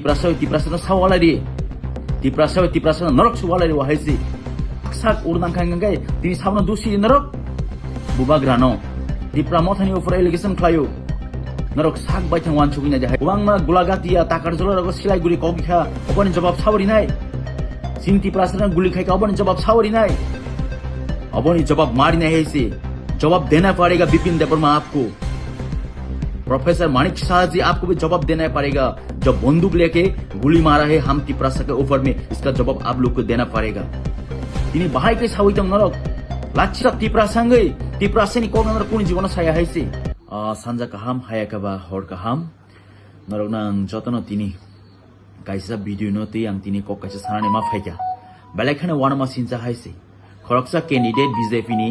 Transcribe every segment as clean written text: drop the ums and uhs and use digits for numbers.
tiprasa sawalari tiprasa norok suwalari wahaisi sak urdan kangai tini sabna dusi norok bubagrano tipra mothani ufra allegation khlayo norok sak baithang wan chugina jahai wangma gulagatia takar jolarago silai guri kogikha obani jawab sawari nai sinti prasana guli khai ka obani jawab sawari nai obani जवाब मारी नहीं है इसे जवाब देना पड़ेगा विपिन देबबर्मा आपको professor Manik Shah ji आपको भी जवाब देना पड़ेगा जब बंदूक लेके गोली मारा है हम तिप्रासा के ऊपर में इसका जवाब आप लोग को देना पड़ेगा तिनी बाहाई के सावितम नरक लाचिरा तिप्रासानी कोगनर कुनी जीवन साया है से सानजा काहाम हायाकाबा हर काहाम नरक नां जतन तिनी काइसा भिडियो नते आं तिनी कक काइसा सानाने मा फाइका बेलेखाने वानमा सिनजा हाइसे खरकसा कैंडिडेट बीजेपी नि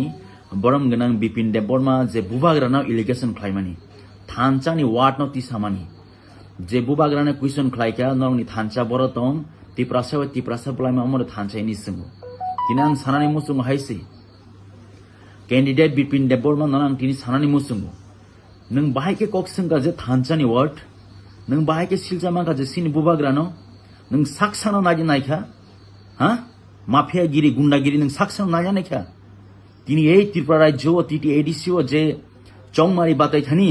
बरम गनां बिपिन देबबर्मा जे बुबाग्रानाव इलिगेशन खालामनानि थानचानि वार्ड न तिसामानि जे बुबाग्राने क्वेश्चन खालायका नरंनि थानचा बरतम तिप्रासा बुलायमा अमर थानचाइनि सोंगो तिनां सानानि मुसुंगो हाइसे कैंडिडेट बिपिन देबबर्मा नरं तिनि सानानि मुसुंगो नों बाहायके कक सोंगा जे थानचानि वार्ड नों बाहायके सिलजामाका जे सिनि बुबाग्रानो नों साकसानो नायदि नायखा हा माफियागिरी गुंडागिरी नों साक्सन नाजाने क्या तिनी ए त्रिपुरा राज्य टीटी एडीसी जे चौमारी बातै थानी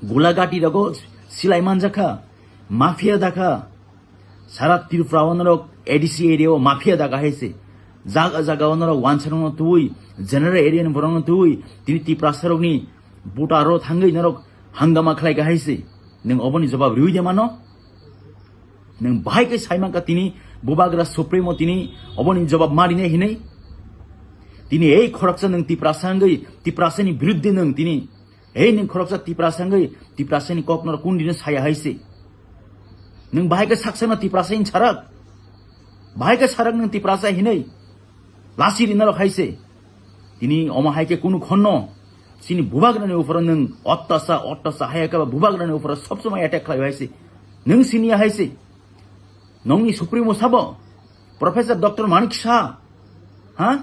गोलागाटी रगो सिलाई मानजाखा माफिया दाखा सारा त्रिपुरा वनरक एडीसी एरिया माफिया दाखा हैसे जागा जागा वनरक वानसरन तुई जनरल एरिया न बरन तुई तिनी त्रिपुरा सरगनि बुटारो थांगै नरक हंगामा खलायगा हैसे नों अबनि जवाब रिउ दे मानो नों बाहायके साइमाका तिनी बुबाग्रा सुप्रीमो तिनी अबनि जवाब मारिने हिनै तिनी ए खरकसा नों तिप्रासानि विरुद्ध नों तिनी ए नों खरकसा तिप्रासानि ककनर कुन्दिनो साया हाइसे नों बाहायके साक्साना तिप्रासानि सारक नों तिप्रासा हिनै लासिरि नरक हाइसे तिनी अमाहायके कुनु खन्न सिनि बुबाग्रानि उपर नों अट्टासा हायाका बुबाग्रानि उपर सब समय अटैक खालाय हाइसे नों सिनिया हाइसे नंनि सुप्रीमो साबो प्रोफेसर डॉक्टर मानिक शाह हाँ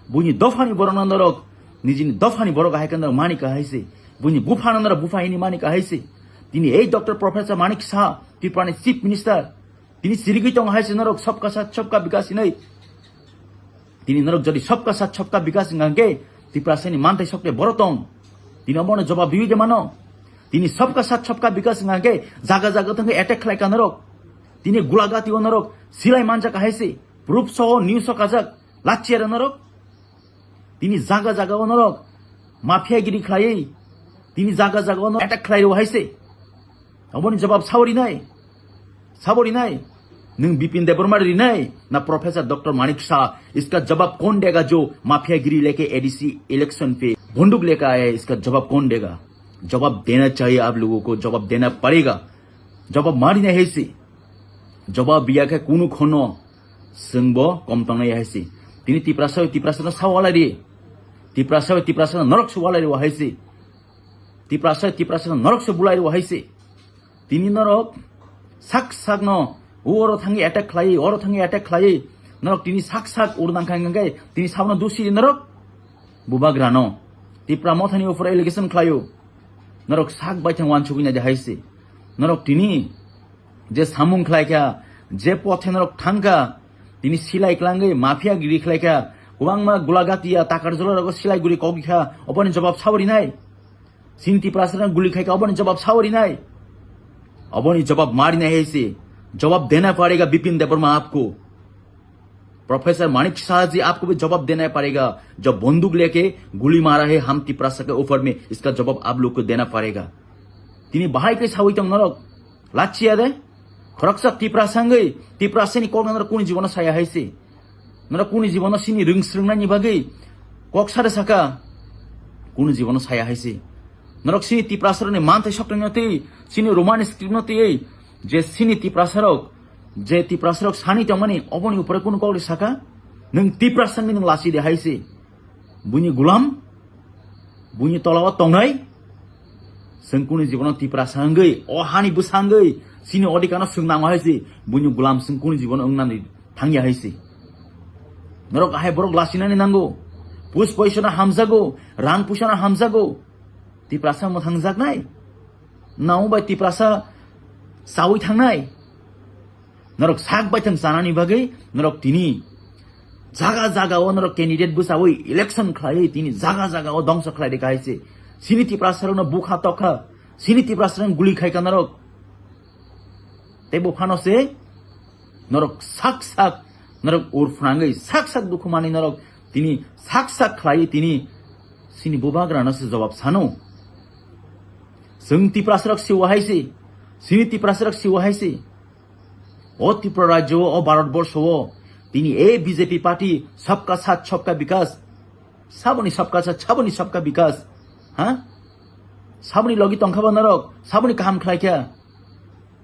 बुनि दफानी बरना नरक निजिनि दफानी बरक हायकन मानिका हाइसे बुनि बुफाना नर बुफाहिनी मानिका हाइसे तिनी ए डॉक्टर प्रोफेसर मानिक शाह त्रिपुरानि चीफ मिनिस्टर तिनी सिरिगै तंग हाइसे नरक सबका साथ सबका विकास नै तिनी नरक जदि सबका साथ सबका विकास गांगे त्रिपुरासेनी मानथाय सकले बरतंग तिनी अमरनो जवाब दिउ दे मानो तिनी सबका साथ सबका विकास गांगे जागा जागा तंग अटैक खालायका नरक तिनी गुलागाती नरक सिलाई मानजाका हाइसे प्रुफ सह न्यूज काजाक लाचिएर नरक तिनी जागा जागा नरक माफियागिरी खलायै तिनी जागा जागा नरक अटैक खलायो हाइसे अबनि जवाब सावरी नाय नों बिपिन देबबर्मा रिनाय ना प्रोफेसर डॉक्टर मानिक शाह इसका जवाब कौन देगा जो माफियागिरी लेके एडीसी इलेक्शन पे बंदूक लेकर आया है इसका जवाब कौन देगा जवाब देना चाहिए आप लोगों को जवाब देना पड़ेगा जवाब मारी नहीं है जवाब बियाखे कुनु खनो सोंबो कमतंगै हाइसे तिनी तिप्रासा सावालारि तिप्रासा नरक सुवालारि हाइसे तिप्रासा नरक सु बुलारि हाइसे तिनी नरक साक न ओरो थांगि अटैक खलायै नरक तिनी साक उरदां खांगाय तिनी सावना दुसि नरक बुबाग्रानो तिप्रा मोथानि उपर एलिगेशन खलायो नरक साक बाइथां वान चुगिना हाइसे नरक तिनी जे सामुं खलायका जे पथे नरक थांगा तिनी सिलाई क्लांगै माफिया गिरि खलायका उवांगमा गुलागातिया ताकार जलरागो सिलाई गुरि कगिखा अबनि जवाब सावरी नाय सिंति प्रासना गुली खायका अबनि जवाब सावरी नाय अबनि जवाब मारी नहीं है इसे जवाब देना पड़ेगा विपिन देबबर्मा आपको प्रोफेसर मानिक शाह जी आपको भी जवाब देना पड़ेगा जब बंदूक लेके गोली मारा है हम तिप्रासा के ऊपर में इसका जवाब आप लोग को देना पड़ेगा तिनी बाहायके सावितम नरक लाचिया दे खरकसा तिप्रासानि कगनर कुनी जीवन साया हाइसे नर कुनी जीवन सिनि रिंस्रिंनानि बागै कक्सारे साका कुनी जीवन साया हाइसे नरक सिनि तिप्रासारनि मानथाय सकनते सिनि रोमानिक स्क्रिप्टनते जे सिनि तिप्रासारक सानि तमानि अबनि उपर कुनु कौरि साका नों तिप्रासानि नों लासि दे हाइसे बुनि गुलाम बुनि तलाव तंगै संकुनि जीवन तिप्रासांगै अहानि बुसांगै सिनि अधिकानो सोंनांगौ हाइसे बुनि गुलाम संकुनि जीवन अंगनानि थांया हाइसे नरक आहाय बरक लासिनानि नांगौ पुस पैसना हामजागौ रां पुसना हामजागौ तिप्रासा मो थांजागनाय नाव बाय तिप्रासा सावै थांनाय Norok sak baitang sanani bagai norok tini jaga o norok candidate busa oi election khlai tini jaga o dongsa khlai dekai sini tiprasarok na bukha tokha sini tiprasarok guli khai ka norok tebo phano se norok sak norok urfrangai sak dukhumani norok tini sak khlai tini sini bubagrana se jawab sano sing tiprasarok siwa haise sini tiprasarok siwa haise o Tripura রাজ্য ও ভারতবর্ষ তিনি এই BJP party সবকা সাথ সবকা বিকাশ সাবনি সবকা সাথ সাবনি সবকা বিকাশ হ্যাঁ সাবনি লগি তংখাবা নরক সাবনি কাহাম খাইকা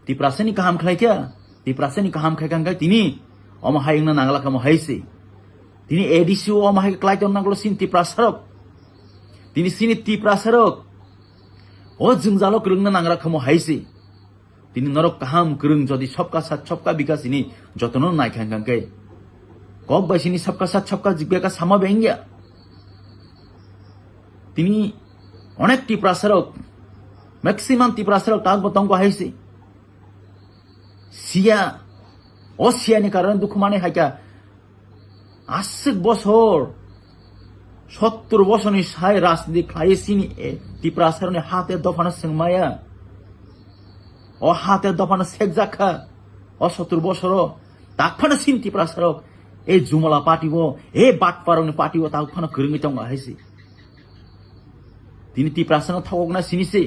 ত্রিপ্রাসেনি কাহাম খাইকা ত্রিপ্রাসেনি কাহাম খাইকাঙ্গাই তিনি অমহাইংনা নাংলা কাম হাইছে তিনি এডিসি ও অমহাই ক্লাইতন নাগলো সিন ত্রিপ্রাসরক তিনি সিনি ত্রিপ্রাসরক ও জংজালো করংনা নাংলা কাম হাইছে তিনি নরক কাহাম করং যদি সবকা সাথ সবকা বিকাশ ইনি যতন নাইখাঙ্গাঙ্গে কক বাইসিনি সবকা সাথ সবকা জিজ্ঞাকা সামা বেঙ্গিয়া তিনি অনেক টিপ্রাসরক ম্যাক্সিমাম টিপ্রাসরক তাক বতঙ্গ হাইছে সিয়া ও সিয়ানি কারণে দুঃখ মানে হাইকা 80 বছর 70 বছরনি সাই রাজনীতি খাইছিনি টিপ্রাসরনি হাতে দফানা সিংমায়া ও হাতে দফানো শেখ জাখা ও 70 বছর তাকফানো সিনতি প্রাসারক এই জুমলা পার্টিব এ বাটপারনি পার্টিব তাকফানো গরঙ্গি তঙ্গ হাইছে তিনি তি প্রাসানো থাকনা সিনিছে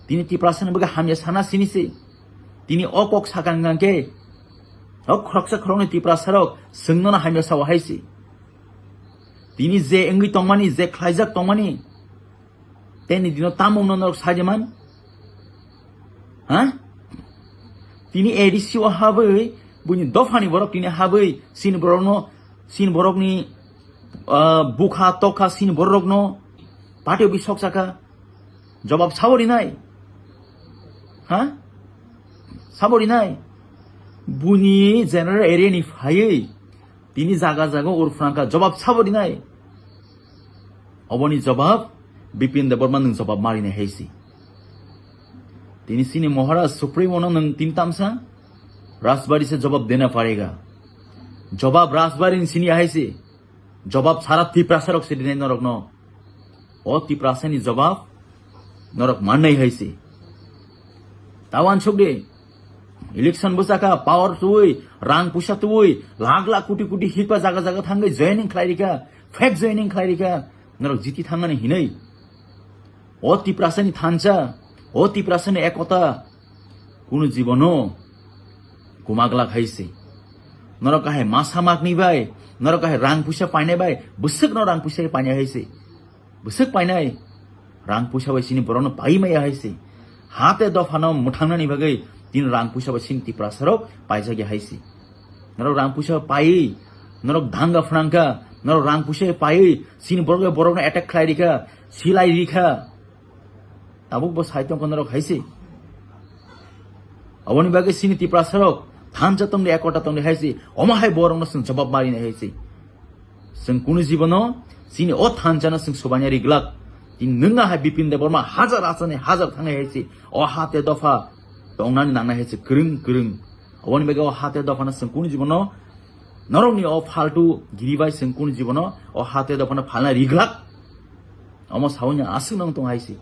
তিনি তি প্রাসানো বগে হামিয়া সানা সিনিছে তিনি অকক সাকাঙ্গাঙ্কে ও খরকসা খরংনি তি প্রাসারক সঙ্গনা হামিয়া সাওয়া হাইছে তিনি যে এঙ্গি তংমানি যে খ্লাইজাক তংমানি তেনি দিন তামং নরক সাজেমান হ্যাঁ তিনি এডিসি ও হাबै বুনি দফানি বরক তিনি হাबै সিন বরকনি বুখা তখা সিন বরকনো পাটিও বিশক চাকা জবাব সাবরি নাই হ্যাঁ সাবরি নাই বুনি জেনারেল এরিয়ানি ফাयै তিনি জাগা উরফ্রাঙ্কা জবাব সাবরি নাই অবনি জবাব বিপিন দেববর্মা নং জবাব মারিনে হাইছি তিনি सिनी महाराज सुप्रीमो नंग तीन तामसा राजबाड़ी से जवाब देना पड़ेगा जवाब राजबाड़ी सिनी आहे से जवाब सारा तिप्रासरक से दिने नरक न ओ तिप्रासनी जवाब नरक मान्नै है से तावान छोकदे इलेक्शन बसाका पावर तुई रांग पुसा तुई लाख कोटी हिपा जागा थांगै जॉइनिंग खलाइरिका फेक जॉइनिंग खलाइरिका नरक जिति थांगने हिनै ओ तिप्रासनी थांचा ও ত্রিপ্রাসনে একতা কোন জীবনও গুমাগলা খাইছে নরকাহে মাসা মাগনি বাই নরকাহে রাং পুষা পাইনে বাই বসক ন রাং পুষা পাইনে হাইছে বসক পাইনাই রাং পুষা বাই সিনি বরন পাইমাই হাইছে হাতে দফানো মুঠাংনানি বাগै তিন রাং পুষা বাই সিন ত্রিপ্রাসরক পাইজাগে হাইছে নরক রাং পুষা পাই নরক ধাঙ্গা ফ্রাঙ্কা নরক রাং পুষা পাই সিন বরগ অ্যাটাক খাইরিকা সিলাই রিখা তাবুক বো সাহিত্য কন্দরক হাইছে অবনি বাগে সিনি ত্রিপ্রাসরক থানচা তংনি একটা তংনি হাইছে অমাহাই বরং সং জবাব মারিনে হাইছে সং কুনি জীবন সিনি ও থানচানা সং সুবানিয়া রিগলাক তিন নंगा हाय बिपिन देबरमा हाजार आसाने हाजार थांगाय हाइছে ও হাতে দফা তংনানি নাংনা হাইছে গরং অবনি বাগে ও হাতে দফানা সং কুনি জীবন নরংনি ও ফালতু গিরিবাই সং কুনি জীবন ও হাতে দফানা ফালনা রিগলাক অম সাউnya আসং নং তং হাইছে